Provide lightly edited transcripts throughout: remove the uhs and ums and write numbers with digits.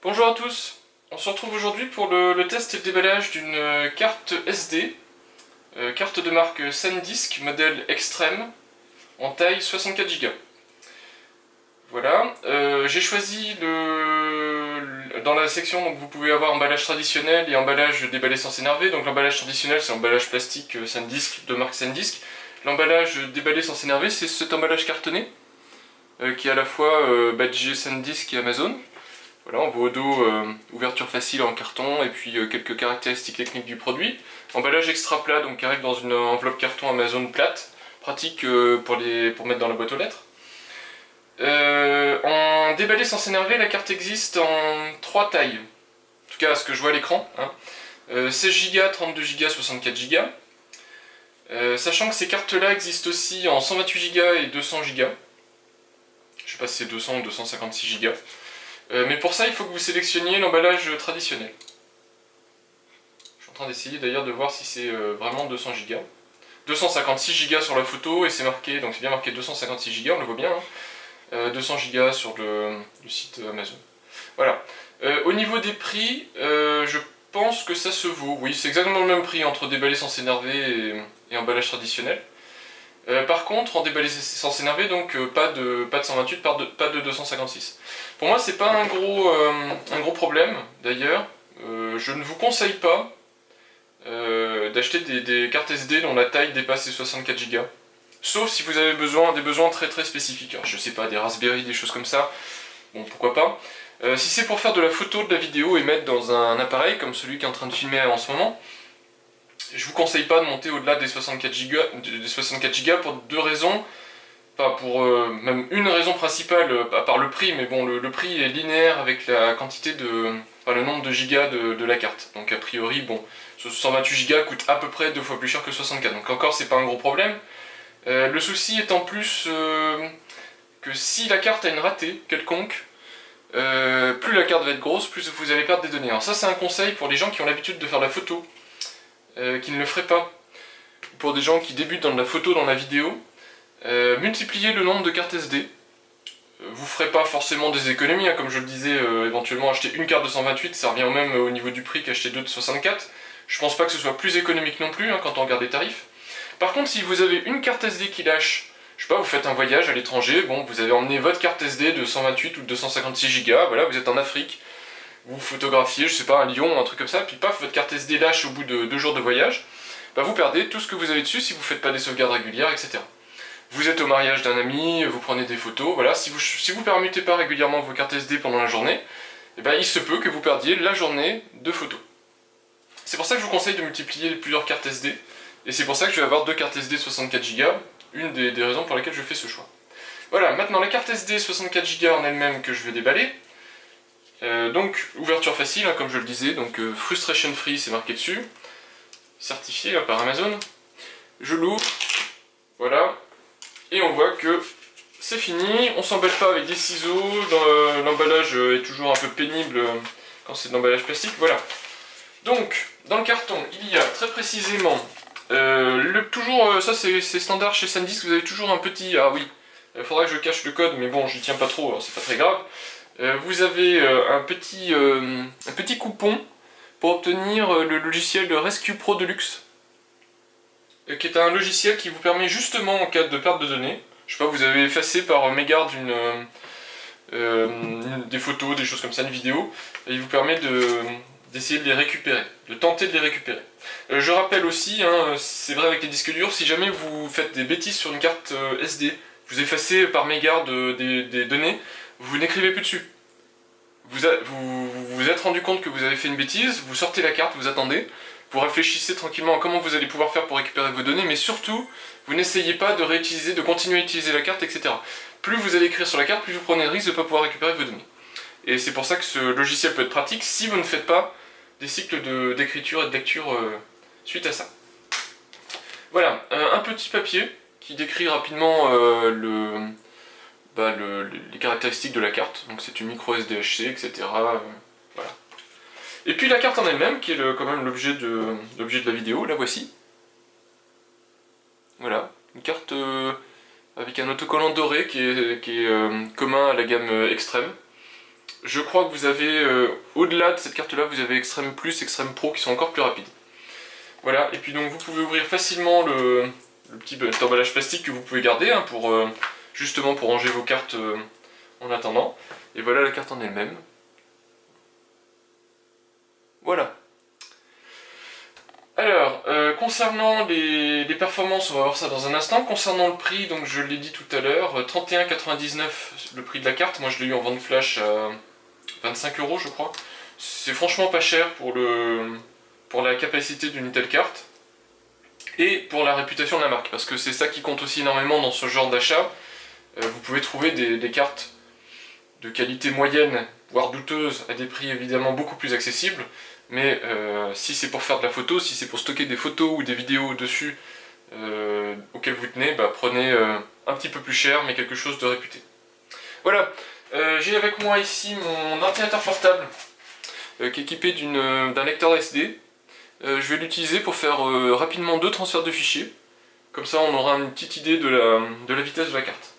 Bonjour à tous, on se retrouve aujourd'hui pour le test et le déballage d'une carte SD, carte de marque SanDisk, modèle extrême, en taille 64 Go. Voilà, j'ai choisi dans la section, donc vous pouvez avoir emballage traditionnel et emballage déballé sans s'énerver. Donc l'emballage traditionnel c'est l'emballage plastique SanDisk, de marque SanDisk. L'emballage déballé sans s'énerver c'est cet emballage cartonné, qui est à la fois badgé SanDisk et Amazon. Voilà, on voit au dos ouverture facile en carton et puis quelques caractéristiques techniques du produit. Emballage extra plat, donc qui arrive dans une enveloppe carton Amazon plate, pratique pour mettre dans la boîte aux lettres. En déballé sans s'énerver, la carte existe en 3 tailles, en tout cas à ce que je vois à l'écran. 16 Go, 32 Go, 64 Go. Sachant que ces cartes-là existent aussi en 128 Go et 200 Go. Je sais pas si c'est 200 ou 256 Go. Mais pour ça, il faut que vous sélectionniez l'emballage traditionnel. Je suis en train d'essayer d'ailleurs de voir si c'est vraiment 200 Go. 256 Go sur la photo et c'est marqué, donc c'est bien marqué 256 Go, on le voit bien. 200 Go sur le site Amazon. Voilà. Au niveau des prix, je pense que ça se vaut. Oui, c'est exactement le même prix entre déballé sans s'énerver et emballage traditionnel. Par contre, en déballé sans s'énerver, donc pas de 128, pas de 256. Pour moi, c'est pas un gros problème, d'ailleurs. Je ne vous conseille pas d'acheter des cartes SD dont la taille dépasse les 64 Go. Sauf si vous avez des besoins très très spécifiques. Alors, je sais pas, des Raspberry, des choses comme ça. Bon, pourquoi pas. Si c'est pour faire de la photo, de la vidéo et mettre dans un appareil comme celui qui est en train de filmer en ce moment, je vous conseille pas de monter au-delà des 64 Go pour deux raisons. Enfin, pour même une raison principale, à part le prix, mais bon, le prix est linéaire avec la quantité enfin, le nombre de gigas de la carte. Donc a priori, bon, 128 Go coûte à peu près 2 fois plus cher que 64, donc encore c'est pas un gros problème. Le souci étant plus que si la carte a une ratée quelconque, plus la carte va être grosse, plus vous allez perdre des données. Alors ça c'est un conseil pour les gens qui ont l'habitude de faire de la photo, qui ne le feraient pas. Pour des gens qui débutent dans de la photo, dans la vidéo, multipliez le nombre de cartes SD. Vous ferez pas forcément des économies, hein, comme je le disais, éventuellement acheter une carte de 128, ça revient au même au niveau du prix qu'acheter deux de 64. Je pense pas que ce soit plus économique non plus, hein, quand on regarde les tarifs. Par contre, si vous avez une carte SD qui lâche, je sais pas, vous faites un voyage à l'étranger, bon, vous avez emmené votre carte SD de 128 ou de 256 Go, voilà, vous êtes en Afrique, vous photographiez, je sais pas, un lion, un truc comme ça, puis paf, votre carte SD lâche au bout de 2 jours de voyage, bah vous perdez tout ce que vous avez dessus si vous faites pas des sauvegardes régulières, etc. Vous êtes au mariage d'un ami, vous prenez des photos, voilà, si vous permutez pas régulièrement vos cartes SD pendant la journée, eh ben, il se peut que vous perdiez la journée de photos. C'est pour ça que je vous conseille de multiplier plusieurs cartes SD, et c'est pour ça que je vais avoir deux cartes SD 64 Go, une des raisons pour lesquelles je fais ce choix. Voilà, maintenant la carte SD 64 Go en elle-même que je vais déballer. Donc, ouverture facile, hein, comme je le disais, donc frustration free, c'est marqué dessus. Certifié là, par Amazon. Je l'ouvre, voilà. Et on voit que c'est fini, on s'embête pas avec des ciseaux, l'emballage est toujours un peu pénible quand c'est de l'emballage plastique, voilà. Donc, dans le carton, il y a très précisément, ça c'est standard chez SanDisk, vous avez toujours un petit, ah oui, il faudra que je cache le code, mais bon, je tiens pas trop, c'est pas très grave. Vous avez un petit coupon pour obtenir le logiciel Rescue Pro Deluxe, qui est un logiciel qui vous permet justement en cas de perte de données, je sais pas, vous avez effacé par mégarde des photos, des choses comme ça, une vidéo, et il vous permet d'essayer de les récupérer, de tenter de les récupérer. Je rappelle aussi, hein, c'est vrai avec les disques durs, si jamais vous faites des bêtises sur une carte SD, vous effacez par mégarde des données, vous n'écrivez plus dessus. Vous vous êtes rendu compte que vous avez fait une bêtise, vous sortez la carte, vous attendez, vous réfléchissez tranquillement à comment vous allez pouvoir faire pour récupérer vos données, mais surtout, vous n'essayez pas de continuer à utiliser la carte, etc. Plus vous allez écrire sur la carte, plus vous prenez le risque de ne pas pouvoir récupérer vos données. Et c'est pour ça que ce logiciel peut être pratique si vous ne faites pas des cycles d'écriture et de lecture suite à ça. Voilà, un petit papier qui décrit rapidement les caractéristiques de la carte. Donc c'est une micro SDHC, etc. Voilà. Et puis la carte en elle-même, qui est quand même l'objet de la vidéo, la voici. Voilà, une carte avec un autocollant doré qui est commun à la gamme extrême. je crois que vous avez, au-delà de cette carte-là, vous avez Extreme Plus, Extreme Pro qui sont encore plus rapides. Voilà, et puis donc vous pouvez ouvrir facilement le petit emballage plastique que vous pouvez garder hein, pour, justement pour ranger vos cartes en attendant. Et voilà la carte en elle-même. Voilà. Alors, concernant les performances, on va voir ça dans un instant. Concernant le prix, donc je l'ai dit tout à l'heure, 31,99 le prix de la carte. Moi je l'ai eu en vente flash à 25 € je crois. C'est franchement pas cher pour la capacité d'une telle carte. Et pour la réputation de la marque, parce que c'est ça qui compte aussi énormément dans ce genre d'achat. Vous pouvez trouver des cartes de qualité moyenne, voire douteuse, à des prix évidemment beaucoup plus accessibles. Mais si c'est pour faire de la photo, si c'est pour stocker des photos ou des vidéos dessus auxquelles vous tenez, bah, prenez un petit peu plus cher, mais quelque chose de réputé. Voilà, j'ai avec moi ici mon ordinateur portable qui est équipé d'un lecteur SD. Je vais l'utiliser pour faire rapidement 2 transferts de fichiers. Comme ça on aura une petite idée de la vitesse de la carte.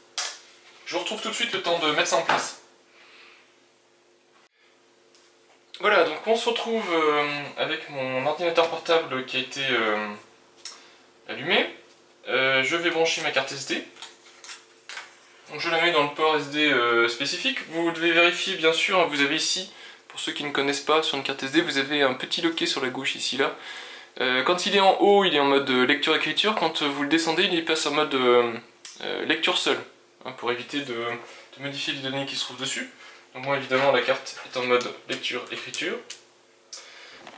Je vous retrouve tout de suite le temps de mettre ça en place. Voilà, donc on se retrouve avec mon ordinateur portable qui a été allumé. Je vais brancher ma carte SD. Donc je la mets dans le port SD spécifique. Vous devez vérifier bien sûr, hein, vous avez ici, pour ceux qui ne connaissent pas, sur une carte SD, vous avez un petit loquet sur la gauche ici là. Quand il est en haut, il est en mode lecture-écriture. Quand vous le descendez, il passe en mode lecture seule, hein, pour éviter de modifier les données qui se trouvent dessus. Donc moi évidemment la carte est en mode lecture-écriture.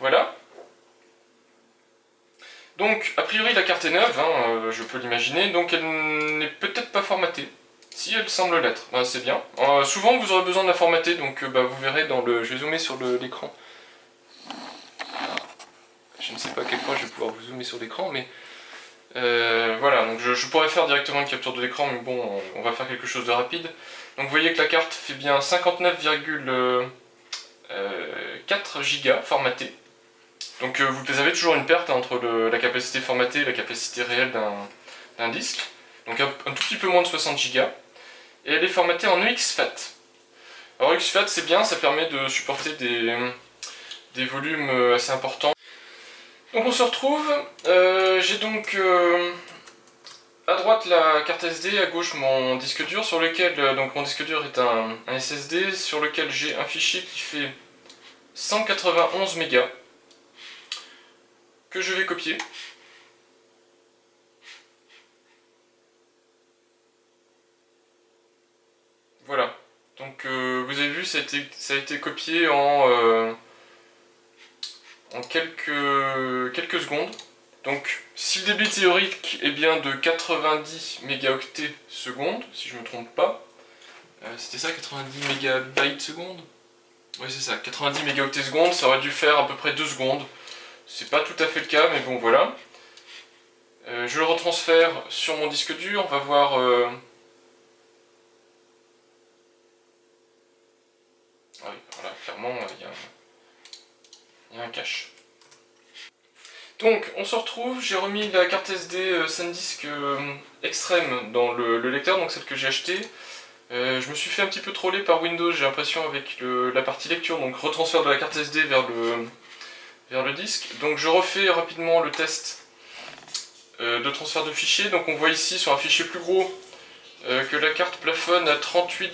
Voilà. Donc a priori la carte est neuve, hein, je peux l'imaginer, donc elle n'est peut-être pas formatée. Si elle semble l'être, ben, c'est bien. Souvent vous aurez besoin de la formater, donc vous verrez dans le... Je vais zoomer sur l'écran. Je ne sais pas à quel point je vais pouvoir vous zoomer sur l'écran, mais... voilà, donc je pourrais faire directement une capture de l'écran, mais bon, on va faire quelque chose de rapide. Donc vous voyez que la carte fait bien 59,4 Go formatée. Donc vous avez toujours une perte entre la capacité formatée et la capacité réelle d'un disque. Donc un tout petit peu moins de 60 Go. Et elle est formatée en EXFAT. Alors EXFAT c'est bien, ça permet de supporter des volumes assez importants. Donc on se retrouve, j'ai donc à droite la carte SD, à gauche mon disque dur, sur lequel, donc mon disque dur est un SSD, sur lequel j'ai un fichier qui fait 191 mégas, que je vais copier. Voilà, donc vous avez vu, ça a été copié en quelques secondes. Donc si le débit théorique est bien de 90 mégaoctets seconde, si je ne me trompe pas, c'était ça, 90 mégabytes seconde? Oui c'est ça, 90 mégaoctets seconde, ça aurait dû faire à peu près 2 secondes. C'est pas tout à fait le cas, mais bon voilà. Je le retransfère sur mon disque dur, on va voir... Ah oui, voilà, clairement, il y a un cache. Donc, on se retrouve, j'ai remis la carte SD SanDisk Extreme dans le lecteur, donc celle que j'ai achetée. Je me suis fait un petit peu troller par Windows, j'ai l'impression, avec la partie lecture, donc retransfert de la carte SD vers le disque. Donc je refais rapidement le test de transfert de fichiers. Donc on voit ici sur un fichier plus gros que la carte plafonne à 38,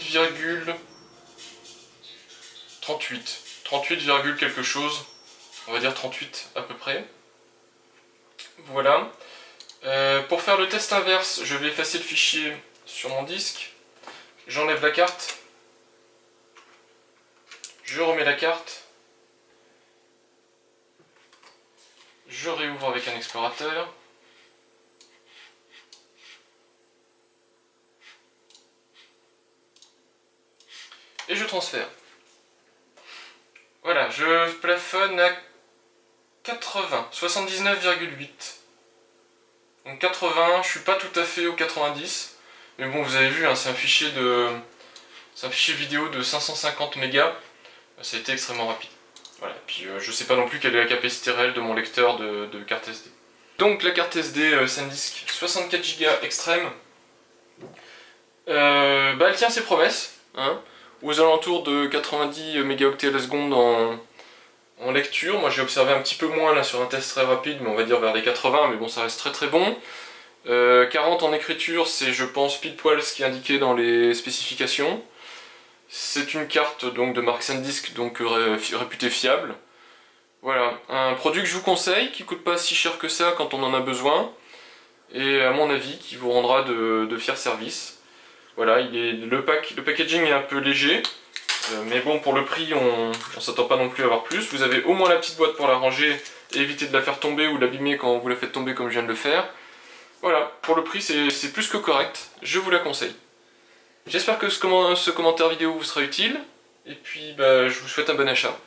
quelque chose, on va dire 38 à peu près. Voilà. Pour faire le test inverse, je vais effacer le fichier sur mon disque. J'enlève la carte. Je remets la carte. Je réouvre avec un explorateur. Et je transfère. Voilà, je plafonne à 80, 79,8. Donc 80, je suis pas tout à fait au 90. Mais bon, vous avez vu, hein, c'est un fichier vidéo de 550 mégas. Ça a été extrêmement rapide. Voilà, puis je sais pas non plus quelle est la capacité réelle de mon lecteur de carte SD. Donc la carte SD SanDisk 64 Go Extreme, elle tient ses promesses. Hein. aux alentours de 90 mégaoctets à la seconde en lecture. Moi j'ai observé un petit peu moins là sur un test très rapide, mais on va dire vers les 80, mais bon ça reste très très bon. 40 en écriture, c'est je pense pile poil ce qui est indiqué dans les spécifications. C'est une carte donc de marque SanDisk, donc réputée fiable. Voilà, un produit que je vous conseille, qui coûte pas si cher que ça quand on en a besoin, et à mon avis qui vous rendra de fiers services. Voilà, le packaging est un peu léger, mais bon pour le prix on s'attend pas non plus à avoir plus. Vous avez au moins la petite boîte pour la ranger et éviter de la faire tomber ou l'abîmer quand vous la faites tomber comme je viens de le faire. Voilà, pour le prix c'est plus que correct, je vous la conseille. J'espère que ce commentaire vidéo vous sera utile, et puis bah, je vous souhaite un bon achat.